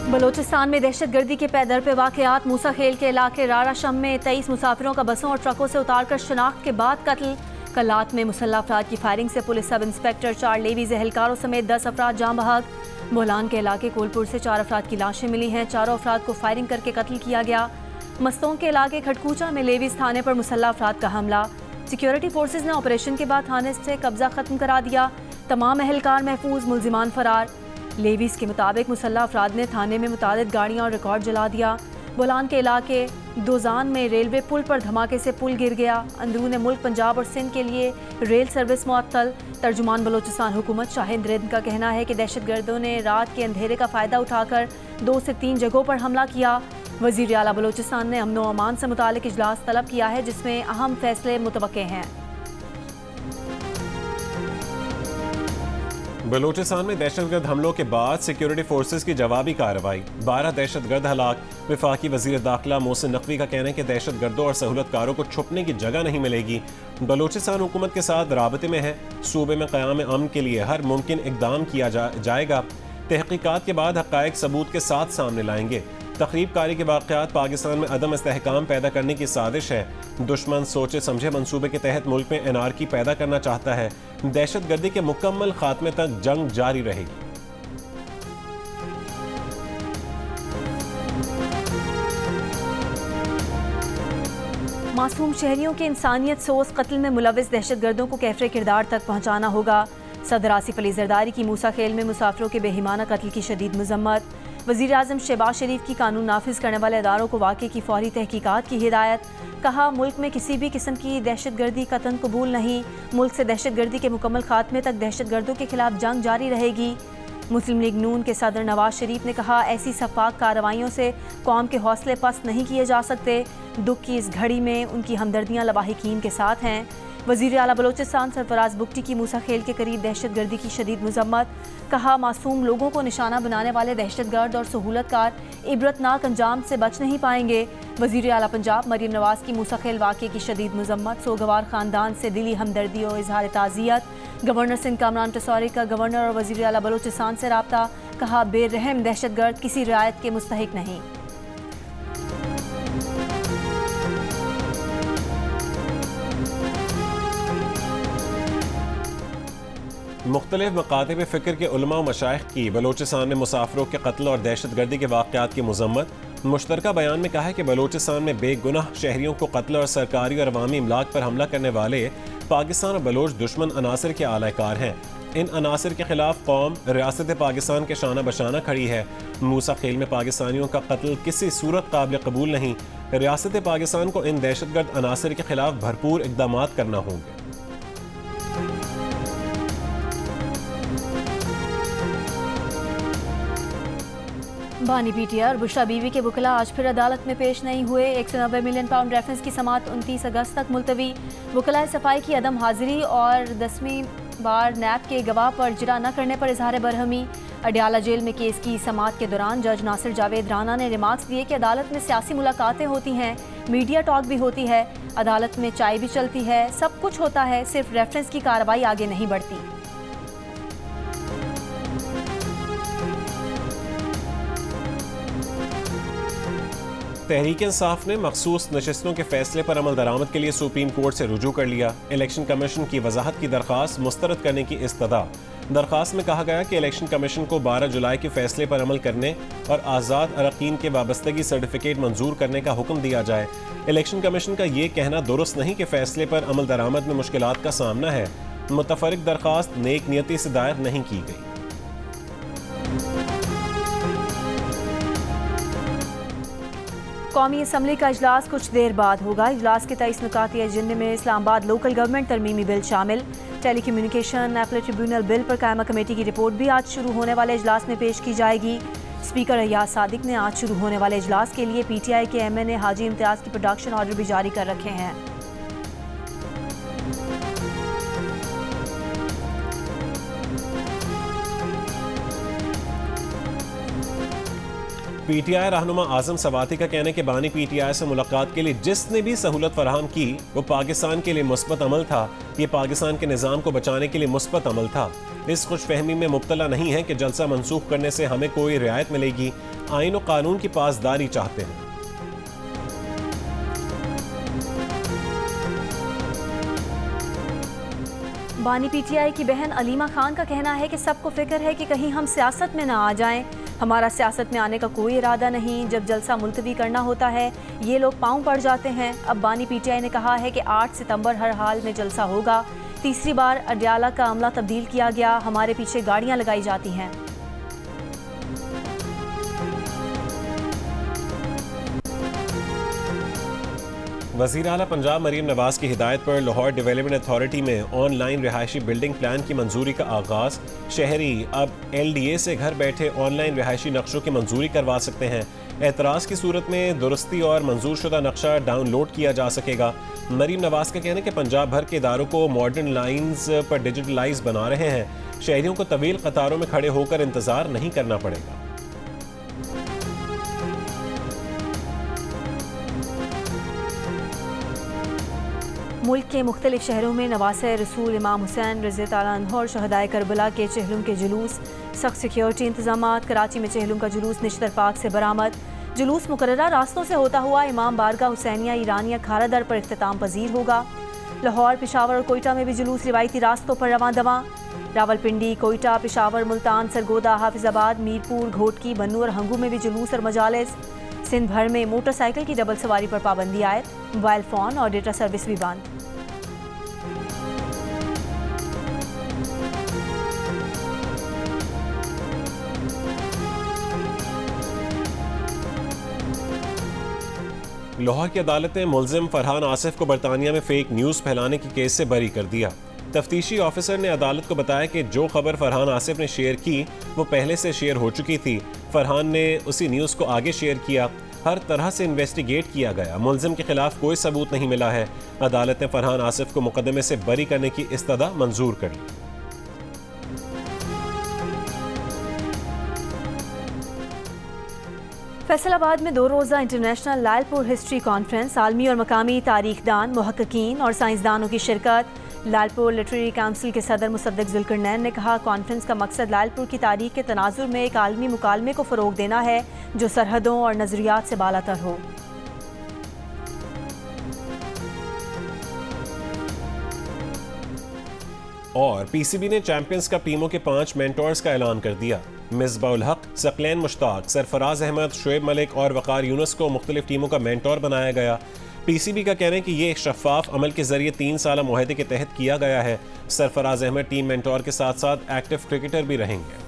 बलोचिस्तान में दहशतगर्दी के पैदर पे वाक़यात। मूसा खेल के इलाके रारा शम में 23 मुसाफिरों का बसों और ट्रकों से उतारकर शनाख्त के बाद कत्ल। कलात में मुसल्लह अफराद की फायरिंग से पुलिस सब इंस्पेक्टर, 4 लेवीज एहलकारों समेत 10 अफराद जाँ बहक। बोलान के इलाके कोलपुर से 4 अफराद की लाशें मिली हैं। चारों अफराद को फायरिंग करके कत्ल किया गया। मस्तों के इलाके खटकूचा में लेवीज थाने पर मुसल्लह अफराद का हमला। सिक्योरिटी फोर्सेज ने ऑपरेशन के बाद थाने से कब्जा खत्म करा दिया। तमाम एहलकार महफूज, मुलजिमान फरार। लेवीज के मुताबिक मुसल्लह अफराद ने थाने में मुतादिद गाड़ियाँ और रिकॉर्ड जला दिया। बोलान के इलाके दोजान में रेलवे पुल पर धमाके से पुल गिर गया। अंदरून मुल्क पंजाब और सिंध के लिए रेल सर्विस मुअत्तल। तर्जुमान बलोचिस्तान हुकूमत शाहिद रिंद का कहना है कि दहशतगर्दों ने रात के अंधेरे का फ़ायदा उठाकर 2 से 3 जगहों पर हमला किया। वज़ीर आला बलोचिस्तान ने अमन व अमान से मुतालिक इजलास तलब किया है, जिसमें अहम फैसले मुतवक्के हैं। बलूचिस्तान में दहशतगर्द हमलों के बाद सिक्योरिटी फोर्सेज की जवाबी कार्रवाई। 12 दहशतगर्द हलाक। वफाकी वजीर दाखिला मोहसिन नकवी का कहना है कि दहशतगर्दों और सहूलतकारों को छुपने की जगह नहीं मिलेगी। बलूचिस्तान हुकूमत के साथ राबते में है। सूबे में क़याम अमन के लिए हर मुमकिन इकदाम किया जाएगा। तहकीकात के बाद हक़ाइक़ सबूत के साथ सामने लाएंगे। तखरीब कारी के वाक़यात पाकिस्तान में अदम इस्तेहकाम पैदा करने की साजिश है। दुश्मन सोचे समझे मंसूबे के तहत मुल्क में एनआरकी पैदा करना चाहता है। दहशतगर्दी के मुकम्मल खात्मे तक जंग जारी रहेगी। मासूम शहरियों के इंसानियत सोस कत्ल में मुलविस दहशतगर्दों को कैफरे किरदार तक पहुँचाना होगा। सदर आसिफ अली जरदारी की मूसा खेल में मुसाफिरों के बेहिमाना कत्ल की शदीद मजम्मत। वज़ीर आज़म शहबाज शरीफ की कानून नाफिज करने वाले अदारों को वाक़े की फौरी तहकीकात की हिदायत। कहा, मुल्क में किसी भी किस्म की दहशतगर्दी कतन कबूल नहीं। मुल्क से दहशतगर्दी के मुकम्मल खात्मे तक दहशतगर्दों के खिलाफ जंग जारी रहेगी। मुस्लिम लीग नून के सदर नवाज शरीफ ने कहा, ऐसी सफाक कार्रवाइयों से कौम के हौसले पस्त नहीं किए जा सकते। दुख की इस घड़ी में उनकी हमदर्दियाँ लवाहिकीन के साथ हैं। वज़ीर आला बलोचिस्तान सरफराज बुगटी की मूसा खेल के करीब दहशतगर्दी की शदीद मजम्मत। कहा, मासूम लोगों को निशाना बनाने वाले दहशतगर्द और सहूलतकार इबरतनाक अंजाम से बच नहीं पाएंगे। वज़ीर आला पंजाब मरीम नवाज की मूसा खेल वाक़े की शदीद मजम्मत। सोगवार ख़ानदान से दिली हमदर्दी और इजहार ताज़ियत। गवर्नर सिंध कामरान टसौरी का गवर्नर और वज़ीर आला बलोचिस्तान से रब्ता। कहा, बेरहम दहशतगर्द किसी रियायत के मुस्तहिक नहीं। मुख्तलिफ मकातिब फ़िक्र के उलमा व मशाइख की बलोचिस्तान में मुसाफिरों के कत्ल और दहशतगर्दी के वाक़यात की मजम्मत। मुश्तरका बयान में कहा है कि बलोचिस्तान में बेगुनाह शहरियों को कत्ल और सरकारी और अवामी इमलाक पर हमला करने वाले पाकिस्तान और बलोच दुश्मन अनासर के आलाकार हैं। इन अनासर के खिलाफ कौम रियासत पाकिस्तान के शाना बशाना खड़ी है। मूसा खेल में पाकिस्तानियों का कत्ल किसी सूरत काबिल कबूल नहीं। रियासत पाकिस्तान को इन दहशतगर्द अनासर के खिलाफ भरपूर इक़दाम करना होंगे। बानी पीटीआर और बुशरा बीवी के वकला आज फिर अदालत में पेश नहीं हुए। 190 मिलियन पाउंड रेफरेंस की समाअत 29 अगस्त तक मुलतवी। वकला सफाई की अदम हाजिरी और 10वीं बार नैब के गवाह पर इजरा न करने पर इजहार बरहमी। अडियाला जेल में केस की समाअत के दौरान जज नासिर जावेद राना ने रिमार्क्स दिए कि अदालत में सियासी मुलाकातें होती हैं, मीडिया टॉक भी होती है, अदालत में चाय भी चलती है, सब कुछ होता है, सिर्फ रेफरेंस की कार्रवाई आगे नहीं बढ़ती। तहरीक इंसाफ ने मखसूस नशस्तों के फैसले पर अमल दरामद के लिए सुप्रीम कोर्ट से रुजू कर लिया। इलेक्शन कमीशन की वजाहत की दरख्वास्त मुस्तरद करने की इस्तदा। दरख्वास्त में कहा गया कि इलेक्शन कमीशन को 12 जुलाई के फैसले पर अमल करने और आज़ाद अरकान के वाबस्तगी सर्टिफिकेट मंजूर करने का हुक्म दिया जाए। इलेक्शन कमीशन का ये कहना दुरुस्त नहीं कि फैसले पर अमल दरामद में मुश्किलात का सामना है। मुतफरिक दरख्वास्त नेक नियति से दायर नहीं की गई। कौमी असम्बली का इजलास कुछ देर बाद होगा। इजलास के 23 नुकाती एजेंडे में इस्लामाबाद लोकल गवर्नमेंट तरमीमी बिल शामिल। Telecommunication appellate tribunal bill पर कायमा कमेटी की रिपोर्ट भी आज शुरू होने वाले इजलास में पेश की जाएगी। स्पीकर अय्याज सादिक ने आज शुरू होने वाले इजलास के लिए PTI के MNA हाजी इम्तियाज़ की प्रोडक्शन ऑर्डर भी जारी कर रखे हैं। PTI रहनुमा आजम सवाती का कहना है कि बानी PTI से मुलाकात के लिए जिसने भी सहूलत फराहम की वो पाकिस्तान के लिए मुस्बत अमल था। ये पाकिस्तान के निज़ाम को बचाने के लिए मुस्बत अमल था। इस खुशफहमी में मुब्तला नहीं है कि जलसा मनसूख करने से हमें कोई रियायत मिलेगी। आईन और कानून की पासदारी चाहते हैं। बानी PTI की बहन अलीमा खान का कहना है कि सबको फिक्र है कि कहीं हम सियासत में ना आ जाएं। हमारा सियासत में आने का कोई इरादा नहीं। जब जलसा मुलतवी करना होता है ये लोग पाँव पड़ जाते हैं। अब बानी PTI ने कहा है कि 8 सितंबर हर हाल में जलसा होगा। तीसरी बार अडयाला का अमला तब्दील किया गया। हमारे पीछे गाड़ियाँ लगाई जाती हैं। वज़ीर आला पंजाब मरीम नवाज की हिदायत पर लाहौर डेवलपमेंट अथॉरिटी में ऑनलाइन रिहायशी बिल्डिंग प्लान की मंजूरी का आगाज़। शहरी अब LDA से घर बैठे ऑनलाइन रिहायशी नक्शों की मंजूरी करवा सकते हैं। एतराज़ की सूरत में दुरुस्ती और मंजूर शुदा नक्शा डाउनलोड किया जा सकेगा। मरीम नवाज का कहना है कि पंजाब भर के इदारों को मॉडर्न लाइन्स पर डिजिटलाइज बना रहे हैं। शहरियों को तवील कतारों में खड़े होकर इंतज़ार नहीं करना पड़ेगा। मुल्क के मुख्तलिफ शहरों में नवासे रसूल इमाम हुसैन रज़ी अल्लाह अन्हु और शहदाए करबला के चहलुम के जुलूस। सख्त सिक्योरिटी इंतजामात। कराची में चहलुम का जुलूस निश्तर पार्क से बरामद। जुलूस मुकर्ररा रास्तों से होता हुआ इमाम बारगाह हुसैनिया ईरानिया खारादर पर इख्तिताम पजीर होगा। लाहौर, पिशावर और कोयटा में भी जुलूस रिवायती रास्तों पर रवां दवां। रावलपिंडी, कोयटा, पिशावर, मुल्तान, सरगोदा, हाफिजाबाद, मीरपुर, घोटकी, बन्नू और हंगू में भी जुलूस और मजालिस। सिंध भर में मोटरसाइकिल की डबल सवारी पर पाबंदी आयद। मोबाइल फ़ोन और डेटा सर्विस भी बंद। लाहौर की अदालत ने मुलजिम फरहान आसिफ को बरतानिया में फेक न्यूज़ फैलाने के केस से बरी कर दिया। तफ्तीशी ऑफिसर ने अदालत को बताया कि जो खबर फरहान आसिफ ने शेयर की वो पहले से शेयर हो चुकी थी। फरहान ने उसी न्यूज़ को आगे शेयर किया। हर तरह से इन्वेस्टिगेट किया गया। मुलजिम के खिलाफ कोई सबूत नहीं मिला है। अदालत ने फरहान आसिफ को मुकदमे से बरी करने की इस्तदा मंजूर कर ली। फैसलाबाद में 2 रोज़ा इंटरनेशनल लालपुर हिस्ट्री कॉन्फ्रेंस। आलमी और मकामी तारीखदान, मुहक्किकीन और साइंसदानों की शिरकत। लालपुर लिटरेरी काउंसिल के सदर मुसद्दिक जुल्करनैन ने कहा कॉन्फ्रेंस का मकसद लालपुर की तारीख के तनाजुर में एक आलमी मुकालमे को फ़रोग देना है जो सरहदों और नज़रियात से बालातर हो। और PCB ने चैंपियंस कप टीमों के 5 मेंटोर्स का ऐलान कर दिया। मिसबाउल हक, सकलैन मुश्ताक, सरफराज अहमद, शुएब मलिक और वकार यूनुस को मुख्तलिफ टीमों का मेंटोर बनाया गया। PCB का कहना है कि ये एक शफाफ अमल के जरिए 3 साला मुआहदे के तहत किया गया है। सरफराज अहमद टीम मेंटोर के साथ साथ एक्टिव क्रिकेटर भी रहेंगे।